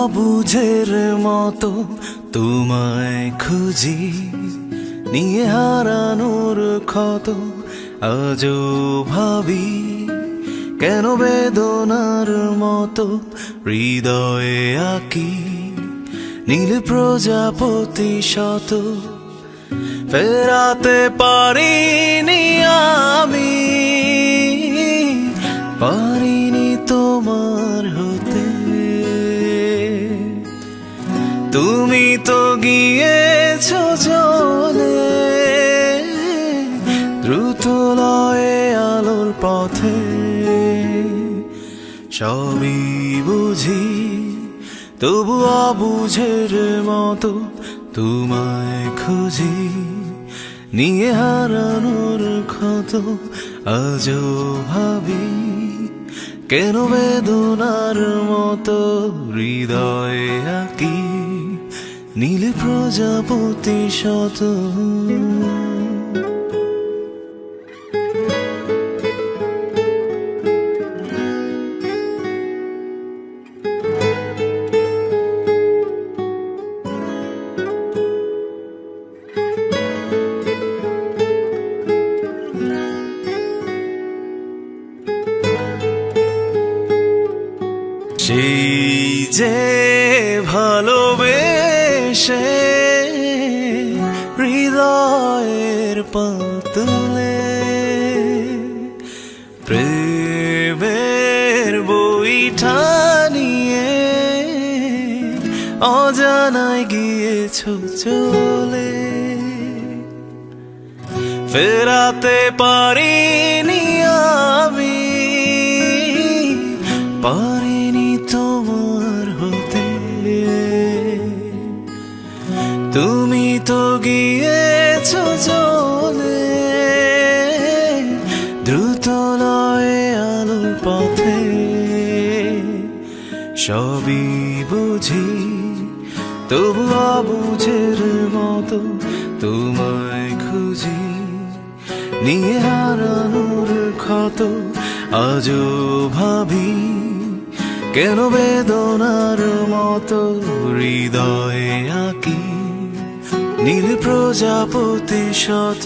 অবুঝের মতো তোমায় খুঁজি, নিয়ে হারানোর ক্ষত আজও ভাবি। কেন বেদনার মতো হৃদয়ে আঁকি নীল প্রজাপতি শত, ফেরাতে পারিনি আমি, পারিনি তোমার হতে। তুমি তো গিয়েছো চলে দ্রুত লয়ে আলোর পথে, সবই বুঝি তবু অবুঝের মতো তোমায় খুঁজি, নিয়ে হারানোর ক্ষত আজও ভাবি। কেন বেদনার মতো হৃদয়ে আঁকি নীল প্রজাপতি শত। সেই যে ভালোবেসে হৃদয়ের পাতুলে প্রেমের বইটা নিয়ে অজানায় গিয়েছো চলে, ফেরাতে পারিনি আমি, পারিনি তোমার হতে। তুমি তো গিয়েছো চলে দ্রুত লয়ে আলোর পথে, সবই বুঝি তবু অবুঝের মতো তোমায় খুঁজি, নিয়ে হারানোর ক্ষত আজও ভাবি। কেন বেদনার মতো হৃদয়ে আঁকি নীল প্রজাপতি শত।